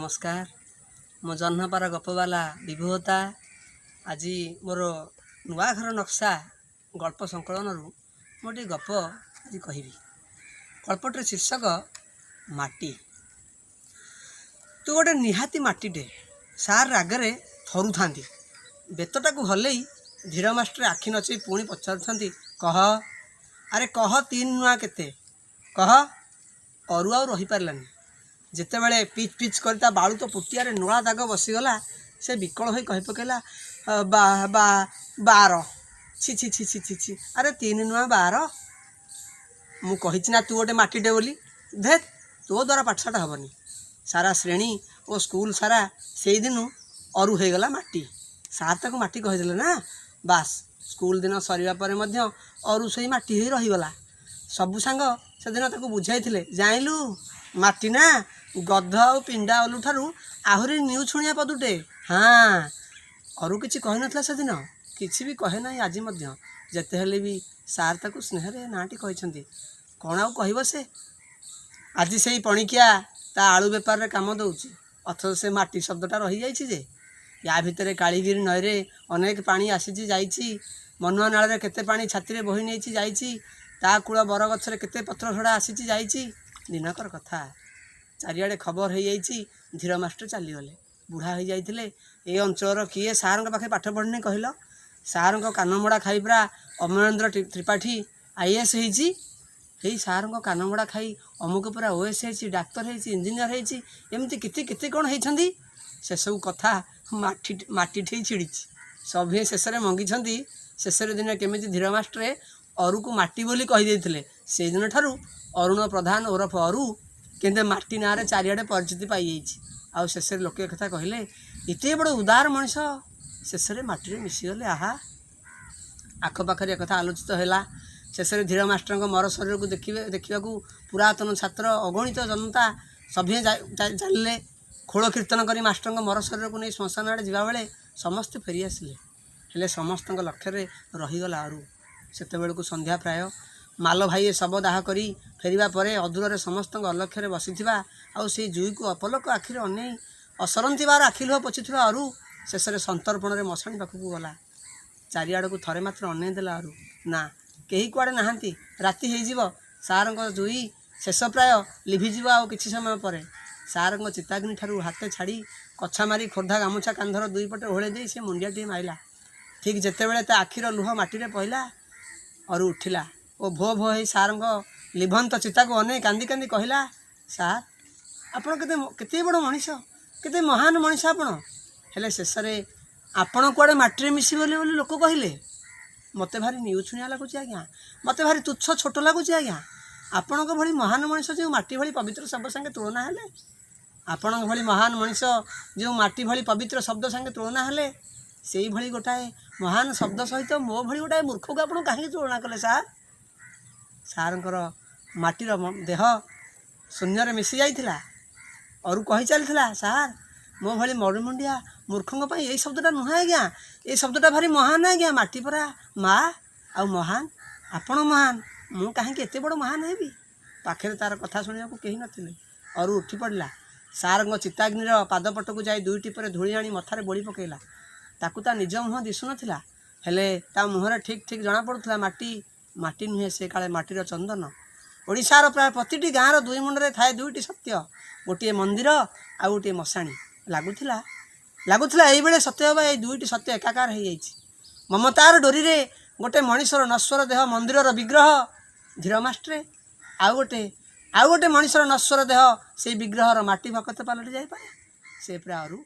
नमस्कार। मो जन्हपार गपवाला विभुता आज मोर नुआ घर नक्शा गल्प संकलन मोटे गप आज कहि। गल्पटर शीर्षक माटी। तू गोटे निहाती माटीटे सार रागरे थरु था बेतटा को हल्लई धीर मास्टर आखि नचई पुणी पचार कह अरे कह तीन नुआ केते कह। अरु आउ रही पारलानी जिते बड़े पिच पिच करता बालू तो पुटिया नुआ दाग बसीगला से विकल हो कही पकेला बा बा 12 छि छि छि छि छि छि अरे तीन नुआ 12 मु कही ना तू गोटे माटीटे बोली धे तो द्वारा पाठशाठ हेनी सारा श्रेणी और स्कूल सारा से दिन अरु हो गला माटी सार ताको माटी कहीदे ना बास स्कूल दिन सरिया पर मध्य अरु सही माटी ही रहीगला। सबू सांग से दिन ताको बुझाई जाइलु माटी ना गध और पिंडा ओलू ठारू आहरी न्यू छुणिया पदुटे। हाँ अरु किछि कही नथला से दिन किछि भी कहे ना आज मध्य जेते हेले भी सार ताको स्नेह रे नाटी कहिसंती कोन आउ कहबो से आज सेही पणिकिया ता आलू बेपार रे काम दउची अथवा से माटी शब्दटा रही जाइछि जे या भितरे कालीगिरी नईरे अनेक पानी आसीची जाइछि मनुआ नाल रे केते पानी छाती रे बही नेछि जाइछि ता कूल बर गछ रे केते पत्र झड़ा आसीची जाइछि दिनकर कथा चारिआडे खबर हो जाइछि। धीर मास्टर चलीगले बुढ़ा हो जाइए ए अंचल किए सार पाखे पाठ पढ़ने कहल सार कानमोड़ा खाई पूरा अमरेंद्र त्रिपाठी आईएएस होई सार कानमोड़ा खाई अमुक पूरा ओएस हो डाक्तर हो इंजीनियर होमती किति किति कौन होती से सब कथा माटी ठे छिड़ी सभे शेष में मंगी शेष दिन केमी धीर मास्टर अरु को माटी बोली कहीदे से दिन ठारू अरुण प्रधान ओरफ अरु केंदे माटी ना चारिआडे परिचिति पाई आउ शेष लोके कथा कहले एते बड़ उदार मनीष शेष माटी मिसीगले आहा आखपाखर कथा आलोचित है। शेष धीर मास्टर मर शरीर को देखा पुरातन छात्र अगणित जनता सभे जाने खोल कीर्तन कर मास्टर मर शरीर को नहीं श्मशान आड़े जावा बेले समस्ते फेरी आसिले हेले समस्त लक्ष्य रहीगला अरु सेते बेलू संध्या प्राय माल भाई शव दाह करी फेरिबा परे अधूर समस्त अलक्ष्य बसी आउ से जुई को अपलक आखिर अने असरती बार आखि लुह पोछुवा अरु शेष संतर्पण में मशाणी पाखक गला चारिआड़ को थरे मात्र अने देला अरु ना कहीं कुआड़े नहांती राति हो सार जुई शेष प्राय लिभिज आउ किछि समय पर सार चिताग्नि ठारू हाथ छाड़ी कछा मारी खोर्धा गामुछा कांधर दुई पटे ओहले दे से मुंडियाटी माइला ठीक जेते बेले ता आखिर लुह माटी पहला अरु उठिला ओ भो भो ही सार लिभंत चिता को अने कांदी कांदी कहला सार आपण केते बड़ मनीष केते महान मनीष आपण हेले शेष में आपण कुआडे माटी मिसी बोले बोली लोक कहले मते भारी न्यूछुणिया लगुच आज्ञा मते भारी तुच्छ छोट लगुच आज्ञा आपण भली महान मनीष जो माटी भली पवित्र शब्द संगे तुलना हेले आपण भली महान मनीष जो माटी भली पवित्र शब्द संगे तुलना हेले से भली गोटाए महान शब्द सहित मो भली गोटाए मूर्ख को आपण कहीं तुलना कले सार सारंकर माटीर देह शून्य मिसी जाइथिला अरु कही चलता सार मो भली मरुमुंडिया मूर्खों यही शब्दटा नुहे आज्ञा ये शब्दटा भारी महान आज्ञा माटी परा माँ आउ महान आपण महान मु कहीं एत बड़ महान हेबी पाखे तार कथा शुणा कहीं नथिले अरु उठी पड़ा सार चिताग्निर पादपट को जाई दुईटी पर धूली आनी मथारे बोली पकेला ताकू ता निज मुह दिशु नथिला हेले ता मुहरे ठीक ठीक जना पड़ुला माटी माटी नुहे से काले माटीर चंदन ओडिशार प्राय प्रतिटी गाँव दुई मुंडे थाए दुईटी सत्य गोटे मंदिर आ गोटे मशाणी लगुला ये सत्य होगा ये दुईटी सत्य एकाकार हो जाइए ममतार डोरी रे गोटे मनीषर नश्वर देह मंदिर विग्रह धीर मास्टर आउ गोटे मनीषर नश्वर देह से विग्रहर माटी भकत पलटि जाए से पूरा अरु